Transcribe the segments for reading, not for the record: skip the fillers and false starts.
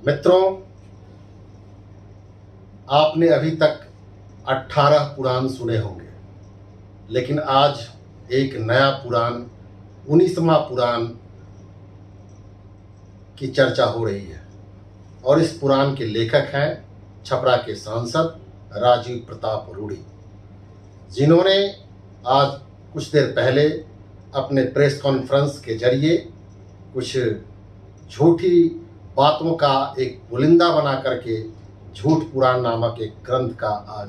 मित्रों, आपने अभी तक 18 पुराण सुने होंगे, लेकिन आज एक नया पुराण 19वां पुराण की चर्चा हो रही है। और इस पुराण के लेखक हैं छपरा के सांसद राजीव प्रताप रूढ़ी, जिन्होंने आज कुछ देर पहले अपने प्रेस कॉन्फ्रेंस के जरिए कुछ झूठी बातों का एक पुलिंदा बना करके झूठ पुराण नामक एक ग्रंथ का आज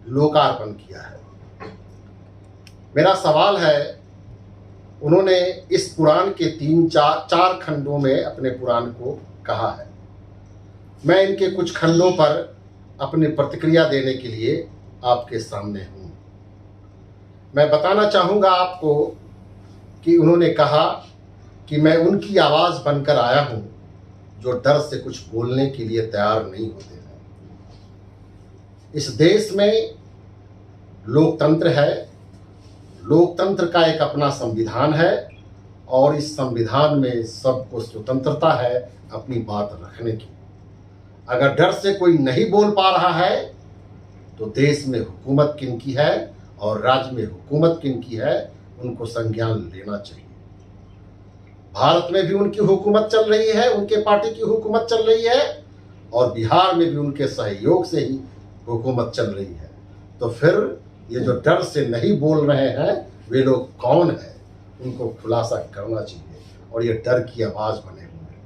लोकार्पण किया है। मेरा सवाल है, उन्होंने इस पुराण के चार खंडों में अपने पुराण को कहा है। मैं इनके कुछ खंडों पर अपनी प्रतिक्रिया देने के लिए आपके सामने हूं। मैं बताना चाहूंगा आपको कि उन्होंने कहा कि मैं उनकी आवाज बनकर आया हूं जो डर से कुछ बोलने के लिए तैयार नहीं होते हैं। इस देश में लोकतंत्र है, लोकतंत्र का एक अपना संविधान है और इस संविधान में सबको स्वतंत्रता है अपनी बात रखने की। अगर डर से कोई नहीं बोल पा रहा है तो देश में हुकूमत किनकी है और राज्य में हुकूमत किनकी है, उनको संज्ञान लेना चाहिए। भारत में भी उनकी हुकूमत चल रही है, उनके पार्टी की हुकूमत चल रही है, और बिहार में भी उनके सहयोग से ही हुकूमत चल रही है। तो फिर ये जो डर से नहीं बोल रहे हैं वे लोग कौन हैं, उनको खुलासा करना चाहिए और ये डर की आवाज बने हुए हैं।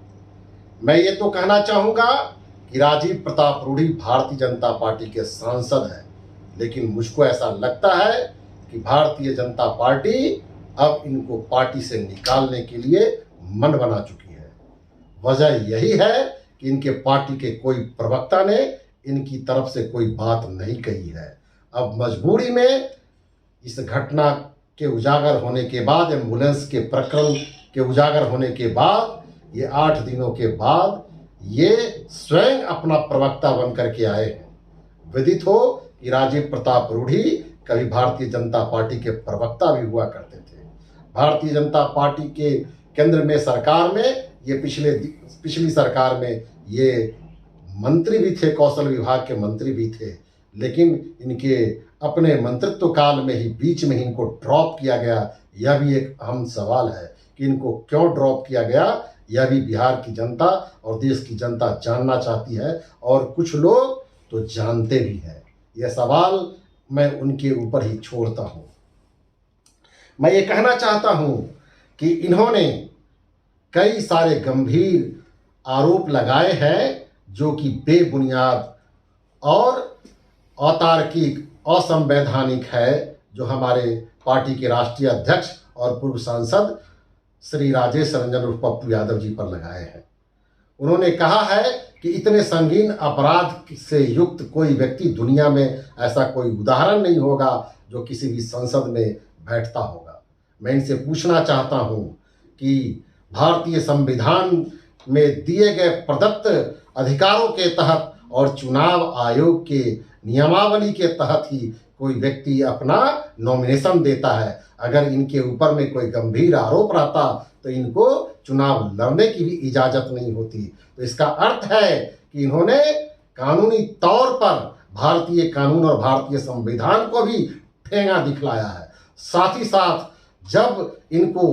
मैं ये तो कहना चाहूँगा कि राजीव प्रताप रूढ़ी भारतीय जनता पार्टी के सांसद हैं, लेकिन मुझको ऐसा लगता है कि भारतीय जनता पार्टी अब इनको पार्टी से निकालने के लिए मन बना चुकी है। वजह यही है कि इनके पार्टी के कोई प्रवक्ता ने इनकी तरफ से कोई बात नहीं कही है। अब मजबूरी में इस घटना के उजागर होने के बाद, एम्बुलेंस के प्रकरण के उजागर होने के बाद, ये 8 दिनों के बाद ये स्वयं अपना प्रवक्ता बन करके आए हैं। विदित हो कि राजीव प्रताप रूढ़ी कभी भारतीय जनता पार्टी के प्रवक्ता भी हुआ करते थे। भारतीय जनता पार्टी के केंद्र में सरकार में ये पिछली सरकार में ये मंत्री भी थे, कौशल विभाग के मंत्री भी थे, लेकिन इनके अपने मंत्रित्व काल में ही बीच में ही इनको ड्रॉप किया गया। यह भी एक अहम सवाल है कि इनको क्यों ड्रॉप किया गया, यह भी बिहार की जनता और देश की जनता जानना चाहती है, और कुछ लोग तो जानते भी हैं। यह सवाल मैं उनके ऊपर ही छोड़ता हूं। मैं ये कहना चाहता हूं कि इन्होंने कई सारे गंभीर आरोप लगाए हैं जो कि बेबुनियाद और अतार्किक, असंवैधानिक है, जो हमारे पार्टी के राष्ट्रीय अध्यक्ष और पूर्व सांसद श्री राजेश रंजन उर्फ पप्पू यादव जी पर लगाए हैं। उन्होंने कहा है कि इतने संगीन अपराध से युक्त कोई व्यक्ति दुनिया में ऐसा कोई उदाहरण नहीं होगा जो किसी भी संसद में बैठता होगा। मैं इनसे पूछना चाहता हूं कि भारतीय संविधान में दिए गए प्रदत्त अधिकारों के तहत और चुनाव आयोग के नियमावली के तहत ही कोई व्यक्ति अपना नॉमिनेशन देता है। अगर इनके ऊपर में कोई गंभीर आरोप रहता तो इनको चुनाव लड़ने की भी इजाजत नहीं होती। तो इसका अर्थ है कि इन्होंने कानूनी तौर पर भारतीय कानून और भारतीय संविधान को भी ठेंगा दिखलाया है। साथ ही साथ जब इनको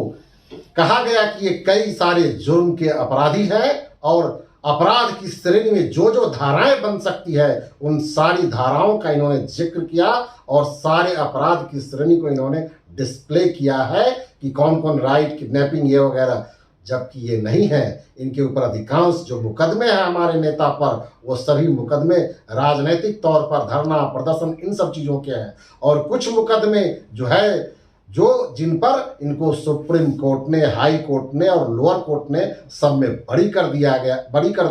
कहा गया कि ये कई सारे जुर्म के अपराधी हैं और अपराध की श्रेणी में जो जो धाराएं बन सकती है उन सारी धाराओं का इन्होंने जिक्र किया और सारे अपराध की श्रेणी को इन्होंने डिस्प्ले किया है कि कौन कौन राइट, किडनैपिंग, ये वगैरह, जबकि ये नहीं है। इनके ऊपर अधिकांश जो मुकदमे हैं हमारे नेता पर, वो सभी मुकदमे राजनीतिक तौर पर धरना प्रदर्शन इन सब चीज़ों के हैं, और कुछ मुकदमे जो है जिन पर इनको सुप्रीम कोर्ट ने, हाई कोर्ट ने और लोअर कोर्ट ने सब में बरी कर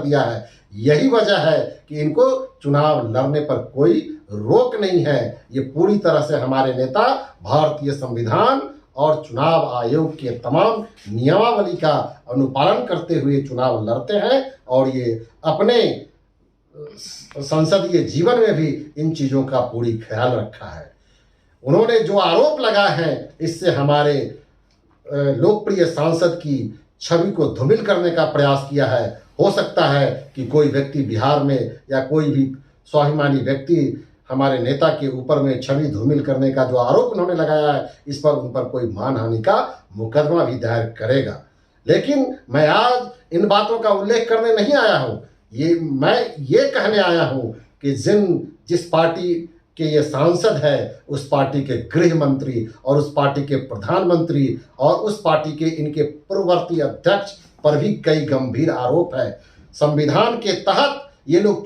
दिया है। यही वजह है कि इनको चुनाव लड़ने पर कोई रोक नहीं है। ये पूरी तरह से हमारे नेता भारतीय संविधान और चुनाव आयोग के तमाम नियमावली का अनुपालन करते हुए चुनाव लड़ते हैं, और ये अपने संसदीय जीवन में भी इन चीज़ों का पूरी ख्याल रखा है। उन्होंने जो आरोप लगाए हैं इससे हमारे लोकप्रिय सांसद की छवि को धूमिल करने का प्रयास किया है, हो सकता है कि कोई व्यक्ति बिहार में या कोई भी स्वाभिमानी व्यक्ति हमारे नेता के ऊपर में छवि धूमिल करने का जो आरोप उन्होंने लगाया है, इस पर उन पर कोई मानहानि का मुकदमा भी दायर करेगा। लेकिन मैं आज इन बातों का उल्लेख करने नहीं आया हूँ, मैं ये कहने आया हूँ कि जिस पार्टी के ये सांसद है, उस पार्टी के गृह मंत्री और उस पार्टी के प्रधानमंत्री और उस पार्टी के इनके पूर्ववर्ती अध्यक्ष पर भी कई गंभीर आरोप है। संविधान के तहत ये लोग